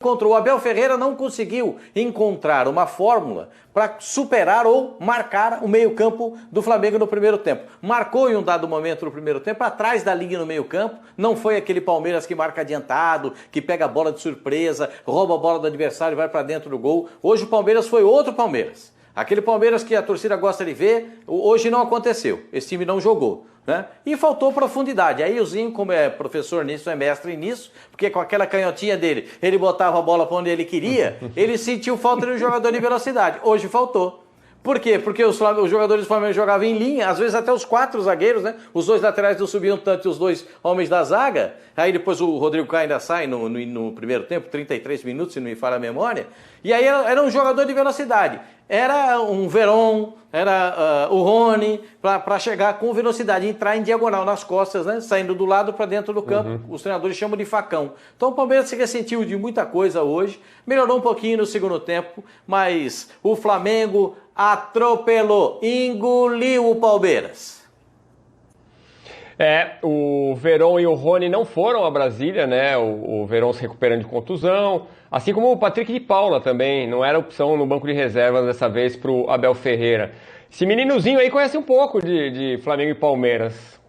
encontrou. O Abel Ferreira não conseguiu encontrar uma fórmula para superar ou marcar o meio-campo do Flamengo no primeiro tempo. Marcou em um dado momento no primeiro tempo, atrás da linha no meio-campo. Não foi aquele Palmeiras que marca adiantado, que pega a bola de surpresa, rouba a bola do adversário e vai para dentro do gol. Hoje o Palmeiras foi outro Palmeiras. Aquele Palmeiras que a torcida gosta de ver, hoje não aconteceu. Esse time não jogou, né? E faltou profundidade. Aí o Zinho, como é professor nisso, é mestre nisso, porque com aquela canhotinha dele, ele botava a bola para onde ele queria, ele sentiu falta de um jogador de velocidade. Hoje faltou. Por quê? Porque os jogadores do Flamengo jogavam em linha, às vezes até os 4 zagueiros, né? Os 2 laterais não subiam tanto e os 2 homens da zaga. Aí depois o Rodrigo Caio ainda sai no primeiro tempo, 33 minutos, se não me falha a memória. E aí era um jogador de velocidade. Era um Veron, era o Rony, para chegar com velocidade, entrar em diagonal nas costas, né? Saindo do lado para dentro do campo. Os treinadores chamam de facão. Então o Palmeiras se ressentiu de muita coisa hoje, melhorou um pouquinho no segundo tempo, mas o Flamengo atropelou, engoliu o Palmeiras. O Veron e o Rony não foram a Brasília, né? O Veron se recuperando de contusão, assim como o Patrick de Paula também, não era opção no banco de reservas dessa vez para o Abel Ferreira. Esse meninozinho aí conhece um pouco de Flamengo e Palmeiras,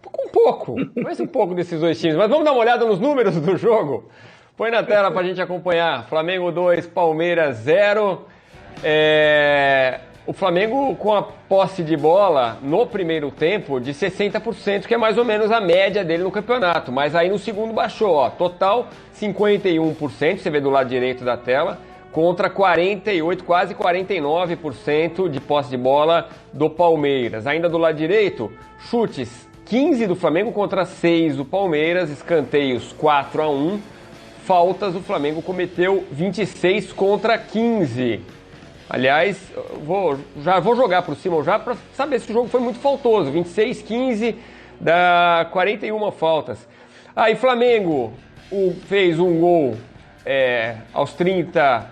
conhece um pouco desses dois times, mas vamos dar uma olhada nos números do jogo? Põe na tela para a gente acompanhar. Flamengo 2, Palmeiras 0. O Flamengo com a posse de bola no primeiro tempo de 60%, que é mais ou menos a média dele no campeonato. Mas aí no segundo baixou, ó, total 51%, você vê do lado direito da tela, contra 48%, quase 49% de posse de bola do Palmeiras. Ainda do lado direito, chutes 15 do Flamengo contra 6 do Palmeiras, escanteios 4-1, faltas o Flamengo cometeu 26 contra 15. Aliás, já vou jogar para o Simon já para saber se o jogo foi muito faltoso. 26-15 dá 41 faltas. Aí Flamengo fez um gol aos 30,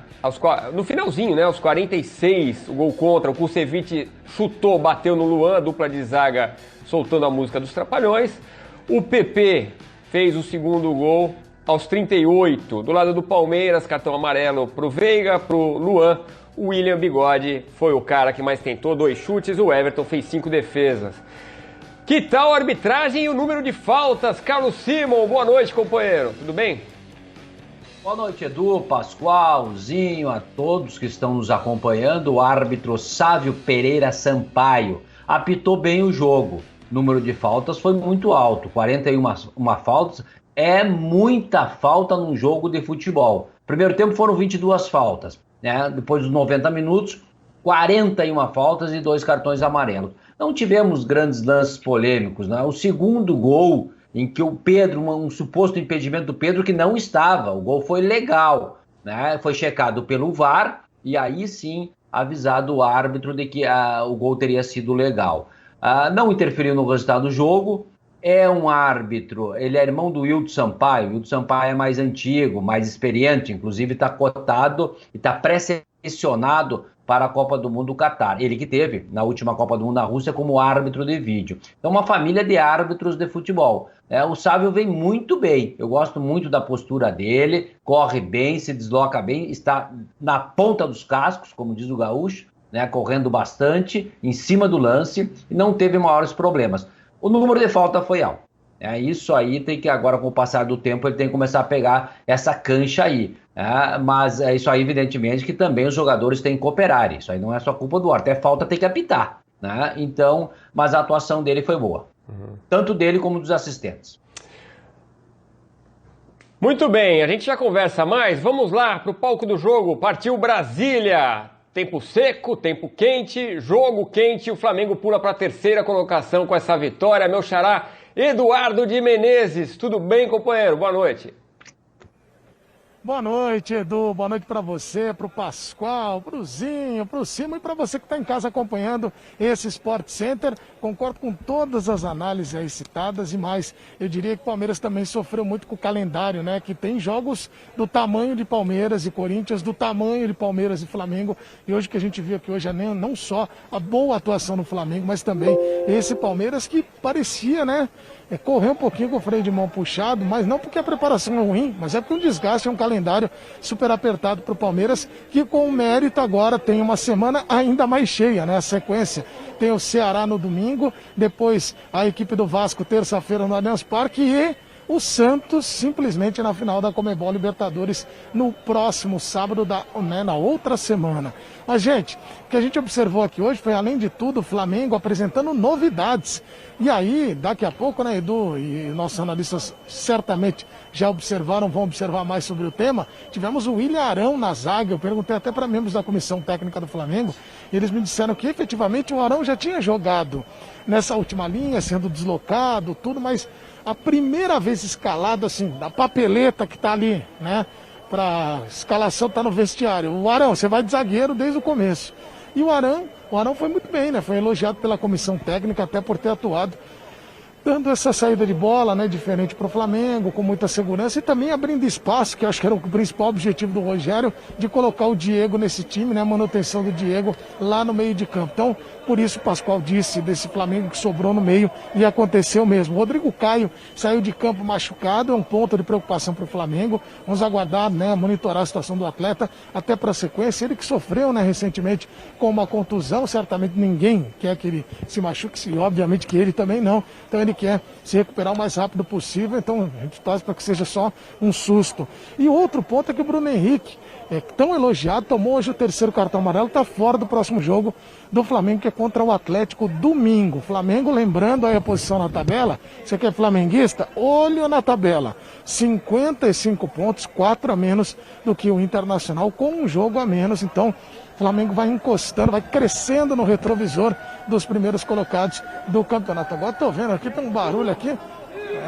no finalzinho, né? Aos 46, o gol contra. O Kusevich chutou, bateu no Luan, dupla de zaga, soltando a música dos Trapalhões. O PP fez o segundo gol aos 38. Do lado do Palmeiras, cartão amarelo pro Veiga, pro Luan. O William Bigode foi o cara que mais tentou, 2 chutes, o Everton fez 5 defesas. Que tal a arbitragem e o número de faltas? Carlos Simon, boa noite, companheiro, tudo bem? Boa noite, Edu, Pascoal, Zinho, a todos que estão nos acompanhando. O árbitro Sávio Pereira Sampaio apitou bem o jogo. O número de faltas foi muito alto, 41 faltas. É muita falta num jogo de futebol. Primeiro tempo foram 22 faltas. Né? Depois dos 90 minutos, 41 faltas e 2 cartões amarelos. Não tivemos grandes lances polêmicos, né? O segundo gol, em que o Pedro, um suposto impedimento do Pedro que não estava, o gol foi legal, né? Foi checado pelo VAR e aí sim avisado o árbitro de que o gol teria sido legal. Não interferiu no resultado do jogo. É um árbitro, ele é irmão do Wilton Sampaio. O Wilton Sampaio é mais antigo, mais experiente, inclusive está cotado e está pré-selecionado para a Copa do Mundo do Catar. Ele que teve na última Copa do Mundo na Rússia como árbitro de vídeo. Então uma família de árbitros de futebol. O Sávio vem muito bem, eu gosto muito da postura dele, corre bem, se desloca bem, está na ponta dos cascos, como diz o gaúcho, né, correndo bastante, em cima do lance e não teve maiores problemas. O número de falta foi alto. Isso aí tem que agora, com o passar do tempo, ele tem que começar a pegar essa cancha aí. Mas isso aí, evidentemente, que também os jogadores têm que cooperar. Isso aí não é só culpa do árbitro, até falta tem que apitar. Né? Então, mas a atuação dele foi boa. Tanto dele como dos assistentes. Muito bem, a gente já conversa mais. Vamos lá para o palco do jogo. Partiu Brasília. Tempo seco, tempo quente, jogo quente, o Flamengo pula para a 3ª colocação com essa vitória. Meu xará, Eduardo de Menezes, tudo bem, companheiro? Boa noite. Boa noite, Edu. Boa noite para você, para o Pascoal, para o Zinho, para o Simon e para você que está em casa acompanhando esse Sport Center. Concordo com todas as análises aí citadas e mais. Eu diria que o Palmeiras também sofreu muito com o calendário, né? Que tem jogos do tamanho de Palmeiras e Corinthians, do tamanho de Palmeiras e Flamengo. E hoje que a gente viu aqui hoje não só a boa atuação no Flamengo, mas também esse Palmeiras que parecia, né? correr um pouquinho com o freio de mão puxado, mas não porque a preparação é ruim, mas é porque um desgaste, é um calendário super apertado para o Palmeiras, que com o mérito agora tem uma semana ainda mais cheia, né? A sequência tem o Ceará no domingo, depois a equipe do Vasco terça-feira no Allianz Parque e o Santos simplesmente na final da Conmebol Libertadores no próximo sábado, na outra semana. Mas, gente, o que a gente observou aqui hoje foi, além de tudo, o Flamengo apresentando novidades. E aí, daqui a pouco, né, Edu, e nossos analistas certamente já observaram, vão observar mais sobre o tema, tivemos o William Arão na zaga. Eu perguntei até para membros da comissão técnica do Flamengo, e eles me disseram que efetivamente o Arão já tinha jogado nessa última linha, sendo deslocado, tudo, mas a primeira vez escalado, assim, da papeleta que tá ali, né, pra escalação tá no vestiário. O Arão, você vai de zagueiro desde o começo. E o Arão foi muito bem, né, foi elogiado pela comissão técnica até por ter atuado, dando essa saída de bola, né, diferente para o Flamengo, com muita segurança e também abrindo espaço, que eu acho que era o principal objetivo do Rogério, de colocar o Diego nesse time, né, a manutenção do Diego lá no meio de campo. Então, por isso o Pascoal disse desse Flamengo que sobrou no meio e aconteceu mesmo. O Rodrigo Caio saiu de campo machucado, é um ponto de preocupação para o Flamengo. Vamos aguardar, né, monitorar a situação do atleta até para a sequência. Ele que sofreu, né, recentemente com uma contusão, certamente ninguém quer que ele se machuque, e obviamente que ele também não. Então ele quer se recuperar o mais rápido possível, então a gente torce para que seja só um susto. E outro ponto é que o Bruno Henrique, tão elogiado, tomou hoje o terceiro cartão amarelo, está fora do próximo jogo do Flamengo, que é contra o Atlético domingo. Flamengo, lembrando aí a posição na tabela, você que é flamenguista, olho na tabela, 55 pontos, 4 a menos do que o Internacional, com um jogo a menos. Então o Flamengo vai encostando, vai crescendo no retrovisor dos primeiros colocados do campeonato. Agora estou vendo aqui, tem um barulho aqui.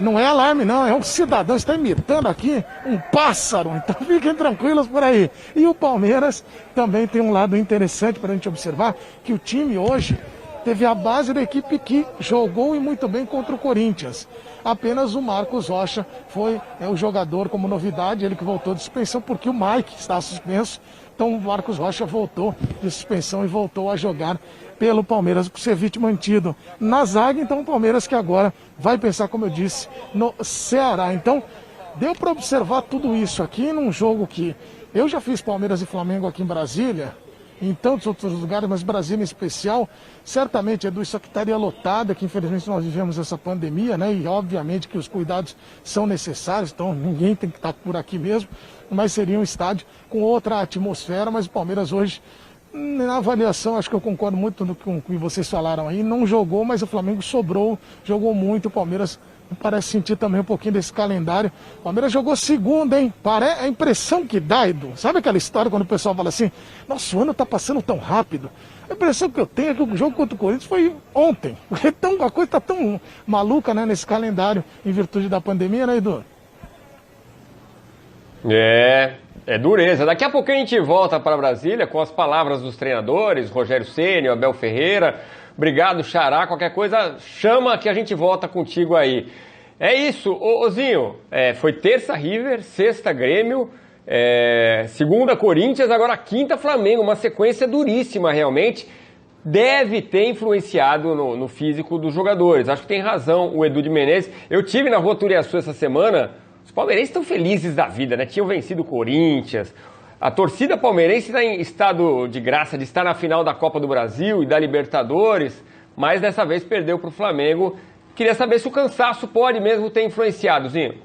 Não é alarme, não, é um cidadão, está imitando aqui um pássaro, então fiquem tranquilos por aí. E o Palmeiras também tem um lado interessante para a gente observar, que o time hoje teve a base da equipe que jogou e muito bem contra o Corinthians. Apenas o Marcos Rocha foi o jogador como novidade, ele que voltou de suspensão, porque o Mike está suspenso. Então o Marcos Rocha voltou de suspensão e voltou a jogar pelo Palmeiras, por ser vítima mantido na zaga. Então o Palmeiras que agora vai pensar, como eu disse, no Ceará. Então deu para observar tudo isso aqui num jogo que eu já fiz Palmeiras e Flamengo aqui em Brasília, em tantos outros lugares, mas Brasília em especial. Certamente, Edu, isso aqui estaria lotado, que infelizmente nós vivemos essa pandemia, né? E obviamente que os cuidados são necessários, então ninguém tem que estar por aqui mesmo, mas seria um estádio com outra atmosfera. Mas o Palmeiras hoje, na avaliação, acho que eu concordo muito com o que vocês falaram aí, não jogou, mas o Flamengo sobrou, jogou muito. O Palmeiras parece sentir também um pouquinho desse calendário. O Palmeiras jogou segunda, hein? A impressão que dá, Edu, sabe aquela história quando o pessoal fala assim, nossa, o ano tá passando tão rápido? A impressão que eu tenho é que o jogo contra o Corinthians foi ontem. Então a coisa tá tão maluca, né, nesse calendário, em virtude da pandemia, né, Edu? É dureza. Daqui a pouco a gente volta para Brasília com as palavras dos treinadores, Rogério Ceni, Abel Ferreira. Obrigado, Xará. Qualquer coisa, chama que a gente volta contigo aí. É isso, Ozinho. Foi terça River, sexta Grêmio, segunda Corinthians, agora quinta Flamengo. Uma sequência duríssima, realmente. Deve ter influenciado no físico dos jogadores. Acho que tem razão o Edu de Menezes. Eu tive na Rua Turiaçu essa semana. Os palmeirenses estão felizes da vida, né? Tinham vencido o Corinthians. A torcida palmeirense está em estado de graça de estar na final da Copa do Brasil e da Libertadores, mas dessa vez perdeu para o Flamengo. Queria saber se o cansaço pode mesmo ter influenciado, Zinho.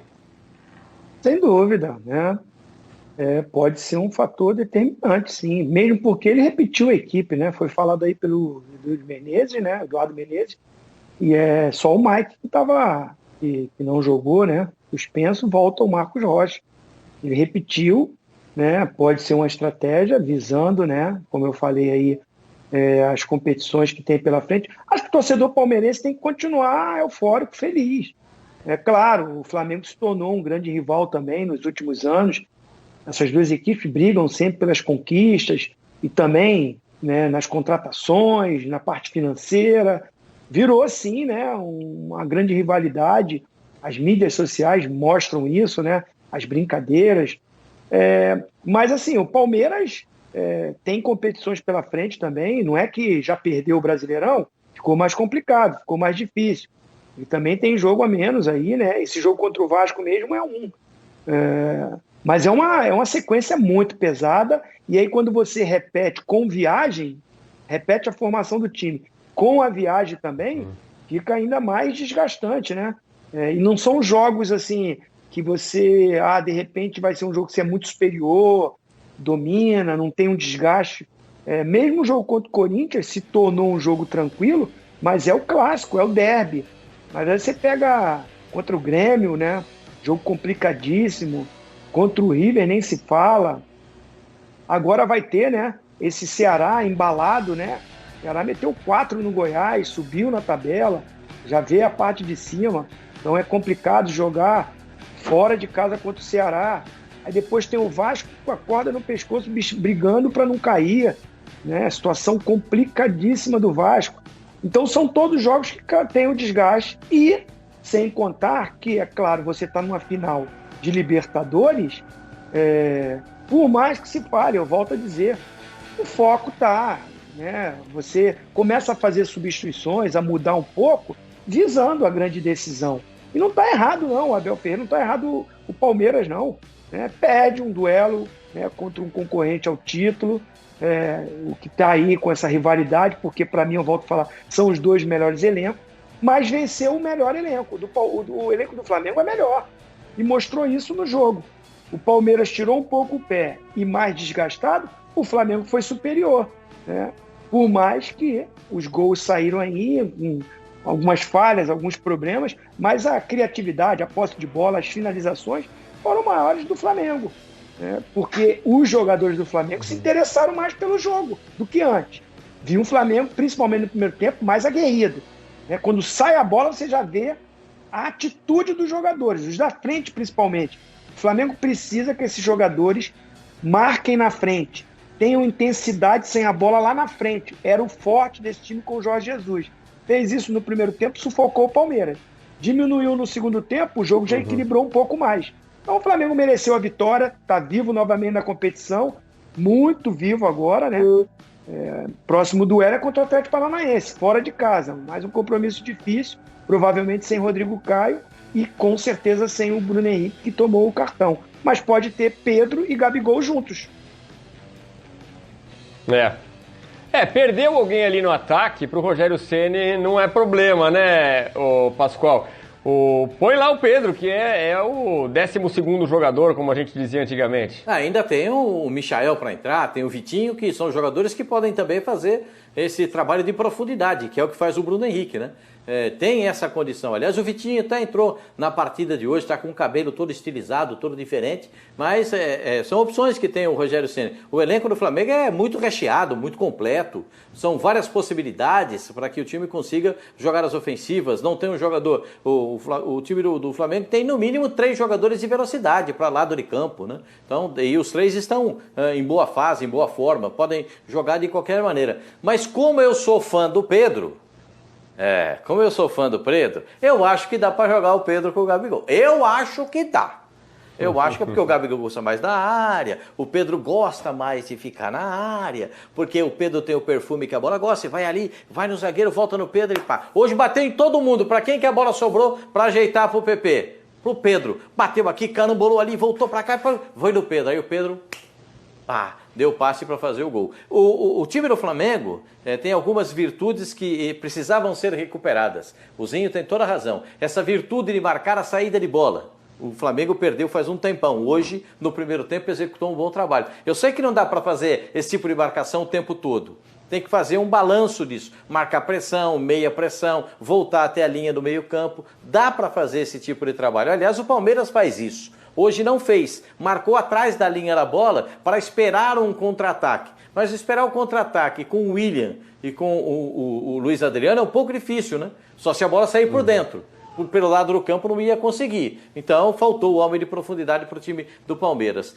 Sem dúvida, né? Pode ser um fator determinante, sim. Mesmo porque ele repetiu a equipe, né? Foi falado aí pelo Eduardo Menezes, e é só o Mike que não jogou, né? Suspenso, volta o Marcos Rocha. Ele repetiu, né? Pode ser uma estratégia visando, né? Como eu falei aí, as competições que tem pela frente. Acho que o torcedor palmeirense tem que continuar eufórico, feliz. É claro, o Flamengo se tornou um grande rival também nos últimos anos. Essas duas equipes brigam sempre pelas conquistas e também, né, nas contratações, na parte financeira. Virou, assim, né, uma grande rivalidade. As mídias sociais mostram isso, né, as brincadeiras. Mas, assim, o Palmeiras tem competições pela frente também. Não é que já perdeu o Brasileirão, ficou mais complicado, ficou mais difícil. E também tem jogo a menos aí, né? Esse jogo contra o Vasco mesmo é um. Mas é uma sequência muito pesada. E aí, quando você repete com viagem, repete a formação do time com a viagem também, fica ainda mais desgastante, né? E não são jogos assim que você, de repente vai ser um jogo que você é muito superior, domina, não tem um desgaste. Mesmo o jogo contra o Corinthians se tornou um jogo tranquilo, mas é o clássico, é o derby. Mas aí você pega contra o Grêmio, né? Jogo complicadíssimo. Contra o River nem se fala. Agora vai ter, né? Esse Ceará embalado, né? O Ceará meteu 4 no Goiás, subiu na tabela, já vê a parte de cima. Então é complicado jogar fora de casa contra o Ceará. Aí depois tem o Vasco com a corda no pescoço, brigando para não cair, né? Situação complicadíssima do Vasco. Então são todos jogos que têm o desgaste. E sem contar que, é claro, você está numa final de Libertadores, por mais que se fale, eu volto a dizer, o foco está, né? Você começa a fazer substituições, a mudar um pouco, visando a grande decisão. E não está errado, não, o Abel Ferreira, não está errado o Palmeiras, não. Pede um duelo, né, contra um concorrente ao título, o que está aí com essa rivalidade, porque para mim, eu volto a falar, são os dois melhores elencos, mas venceu o melhor elenco. O elenco do Flamengo é melhor, e mostrou isso no jogo. O Palmeiras tirou um pouco o pé e mais desgastado, o Flamengo foi superior, né? Por mais que os gols saíram aí com algumas falhas, alguns problemas, mas a criatividade, a posse de bola, as finalizações foram maiores do Flamengo, né? Porque os jogadores do Flamengo se interessaram mais pelo jogo do que antes. Vi um Flamengo, principalmente no primeiro tempo, mais aguerrido, né? Quando sai a bola, você já vê a atitude dos jogadores, os da frente principalmente. O Flamengo precisa que esses jogadores marquem na frente, tenham intensidade sem a bola lá na frente. Era o forte desse time com o Jorge Jesus. Fez isso no primeiro tempo, sufocou o Palmeiras. Diminuiu no segundo tempo, o jogo já equilibrou um pouco mais. Então o Flamengo mereceu a vitória, está vivo novamente na competição, muito vivo agora, né? Próximo duelo é contra o Atlético Paranaense, fora de casa. Mais um compromisso difícil, provavelmente sem Rodrigo Caio e com certeza sem o Bruno Henrique, que tomou o cartão. Mas pode ter Pedro e Gabigol juntos. Perdeu alguém ali no ataque pro Rogério Ceni não é problema, né, ô Pascoal? Põe lá o Pedro, que é o 12º jogador, como a gente dizia antigamente. Ainda tem o Michael para entrar, tem o Vitinho, que são jogadores que podem também fazer esse trabalho de profundidade, que é o que faz o Bruno Henrique, né? Tem essa condição. Aliás, o Vitinho até entrou na partida de hoje, está com o cabelo todo estilizado, todo diferente, mas são opções que tem o Rogério Ceni. O elenco do Flamengo é muito recheado, muito completo, são várias possibilidades para que o time consiga jogar as ofensivas. Não tem um jogador, o time do Flamengo tem no mínimo 3 jogadores de velocidade para lado de campo, né? Então, e os 3 estão em boa fase, em boa forma, podem jogar de qualquer maneira. Mas como eu sou fã do Pedro, eu acho que dá para jogar o Pedro com o Gabigol. Eu acho que dá. Eu acho que é porque o Gabigol gosta mais da área, o Pedro gosta mais de ficar na área, porque o Pedro tem o perfume que a bola gosta, e vai ali, vai no zagueiro, volta no Pedro e pá. Hoje bateu em todo mundo. Para quem que a bola sobrou para ajeitar pro PP? Pro Pedro. Bateu aqui, carambolou ali, voltou para cá, foi no Pedro. Aí o Pedro... deu passe para fazer o gol. O time do Flamengo tem algumas virtudes que precisavam ser recuperadas. O Zinho tem toda a razão. Essa virtude de marcar a saída de bola. O Flamengo perdeu faz um tempão. Hoje, no primeiro tempo, executou um bom trabalho. Eu sei que não dá para fazer esse tipo de marcação o tempo todo. Tem que fazer um balanço disso. Marcar pressão, meia pressão, voltar até a linha do meio campo. Dá para fazer esse tipo de trabalho. Aliás, o Palmeiras faz isso. Hoje não fez, marcou atrás da linha da bola para esperar um contra-ataque. Mas esperar o contra-ataque com o William e com o Luiz Adriano é um pouco difícil, né? Só se a bola sair por dentro. Pelo lado do campo não ia conseguir. Então faltou o homem de profundidade para o time do Palmeiras.